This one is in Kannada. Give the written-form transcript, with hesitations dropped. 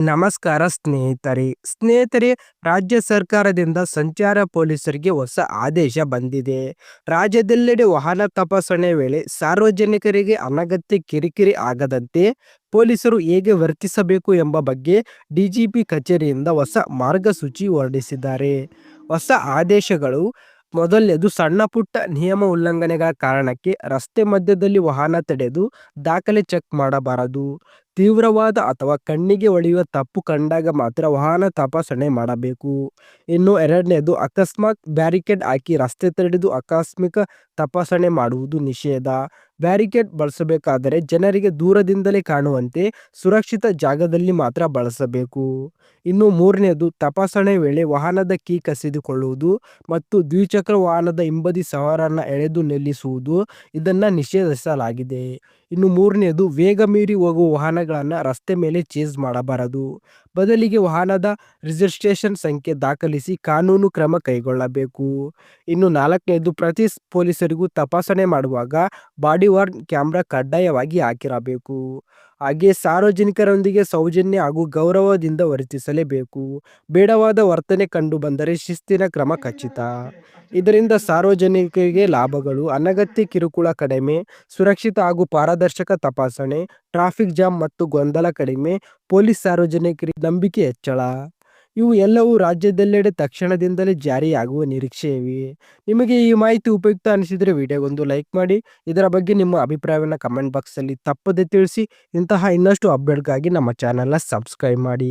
ನಮಸ್ಕಾರ ಸ್ನೇಹಿತರೆ, ರಾಜ್ಯ ಸರ್ಕಾರದಿಂದ ಸಂಚಾರ ಪೊಲೀಸರಿಗೆ ಹೊಸ ಆದೇಶ ಬಂದಿದೆ. ರಾಜ್ಯದೆಲ್ಲೆಡೆ ವಾಹನ ತಪಾಸಣೆ ವೇಳೆ ಸಾರ್ವಜನಿಕರಿಗೆ ಅನಗತ್ಯ ಕಿರಿಕಿರಿ ಆಗದಂತೆ ಪೊಲೀಸರು ಹೇಗೆ ವರ್ತಿಸಬೇಕು ಎಂಬ ಬಗ್ಗೆ ಡಿಜಿಪಿ ಕಚೇರಿಯಿಂದ ಹೊಸ ಮಾರ್ಗಸೂಚಿ ಹೊರಡಿಸಿದ್ದಾರೆ. ಹೊಸ ಆದೇಶಗಳು ಮೊದಲನೇದು, ಸಣ್ಣ ಪುಟ್ಟ ನಿಯಮ ಉಲ್ಲಂಘನೆಗಳ ಕಾರಣಕ್ಕೆ ರಸ್ತೆ ಮಧ್ಯದಲ್ಲಿ ವಾಹನ ತಡೆದು ದಾಖಲೆ ಚೆಕ್ ಮಾಡಬಾರದು. ತೀವ್ರವಾದ ಅಥವಾ ಕಣ್ಣಿಗೆ ಹೊಳೆಯುವ ತಪ್ಪು ಕಂಡಾಗ ಮಾತ್ರ ವಾಹನ ತಪಾಸಣೆ ಮಾಡಬೇಕು. ಇನ್ನು ಎರಡನೇದು, ಅಕಸ್ಮಾತ್ ಬ್ಯಾರಿಕೇಡ್ ಹಾಕಿ ರಸ್ತೆ ತಡೆದು ಆಕಸ್ಮಿಕ ತಪಾಸಣೆ ಮಾಡುವುದು ನಿಷೇಧ. ಬ್ಯಾರಿಕೇಡ್ ಬಳಸಬೇಕಾದರೆ ಜನರಿಗೆ ದೂರದಿಂದಲೇ ಕಾಣುವಂತೆ ಸುರಕ್ಷಿತ ಜಾಗದಲ್ಲಿ ಮಾತ್ರ ಬಳಸಬೇಕು. ಇನ್ನು ಮೂರನೇದು, ತಪಾಸಣೆ ವೇಳೆ ವಾಹನದ ಕೀ ಕಸಿದುಕೊಳ್ಳುವುದು ಮತ್ತು ದ್ವಿಚಕ್ರ ವಾಹನದ ಹಿಂಬದಿ ಸವಾರರನ್ನ ಎಳೆದು ನಿಲ್ಲಿಸುವುದು ಇದನ್ನ ನಿಷೇಧಿಸಲಾಗಿದೆ. ಇನ್ನು ಮೂರನೇದು, ವೇಗ ಮೀರಿ ಹೋಗುವ ವಾಹನಗಳನ್ನು ರಸ್ತೆ ಮೇಲೆ ಚೇಸ್ ಮಾಡಬಾರದು. ಬದಲಿಗೆ ವಾಹನದ ರಿಜಿಸ್ಟ್ರೇಷನ್ ಸಂಖ್ಯೆ ದಾಖಲಿಸಿ ಕಾನೂನು ಕ್ರಮ ಕೈಗೊಳ್ಳಬೇಕು. ಇನ್ನು ನಾಲ್ಕನೇದು, ಪ್ರತಿ ಪೊಲೀಸರಿಗೂ ತಪಾಸಣೆ ಮಾಡುವಾಗ ಬಾಡಿ ವಾರ್ನ್ ಕ್ಯಾಮೆರಾ ಕಡ್ಡಾಯವಾಗಿ ಹಾಕಿರಬೇಕು. ಹಾಗೆ ಸಾರ್ವಜನಿಕರೊಂದಿಗೆ ಸೌಜನ್ಯ ಹಾಗೂ ಗೌರವದಿಂದ ವರ್ತಿಸಲೇಬೇಕು. ಬೇಡವಾದ ವರ್ತನೆ ಕಂಡು ಬಂದರೆ ಶಿಸ್ತಿನ ಕ್ರಮ ಖಚಿತ. ಇದರಿಂದ ಸಾರ್ವಜನಿಕರಿಗೆ ಲಾಭಗಳು: ಅನಗತ್ಯ ಕಿರುಕುಳ ಕಡಿಮೆ, ಸುರಕ್ಷಿತ ಹಾಗೂ ಪಾರದರ್ಶಕ ತಪಾಸಣೆ, ಟ್ರಾಫಿಕ್ ಜಾಮ್ ಮತ್ತು ಗೊಂದಲ ಕಡಿಮೆ, ಪೊಲೀಸ್ ಸಾರ್ವಜನಿಕರಿಗೆ ನಂಬಿಕೆ ಹೆಚ್ಚಳ. ಇವು ಎಲ್ಲವೂ ರಾಜ್ಯದೆಲ್ಲೆಡೆ ತಕ್ಷಣದಿಂದಲೇ ಜಾರಿಯಾಗುವ ನಿರೀಕ್ಷೆ ಇವೆ. ನಿಮಗೆ ಈ ಮಾಹಿತಿ ಉಪಯುಕ್ತ ಅನಿಸಿದರೆ ವಿಡಿಯೋಗೊಂದು ಲೈಕ್ ಮಾಡಿ. ಇದರ ಬಗ್ಗೆ ನಿಮ್ಮ ಅಭಿಪ್ರಾಯವನ್ನು ಕಮೆಂಟ್ ಬಾಕ್ಸಲ್ಲಿ ತಪ್ಪದೆ ತಿಳಿಸಿ. ಇಂತಹ ಇನ್ನಷ್ಟು ಅಪ್ಡೇಟ್ಗಾಗಿ ನಮ್ಮ ಚಾನೆಲ್ನ ಸಬ್ಸ್ಕ್ರೈಬ್ ಮಾಡಿ.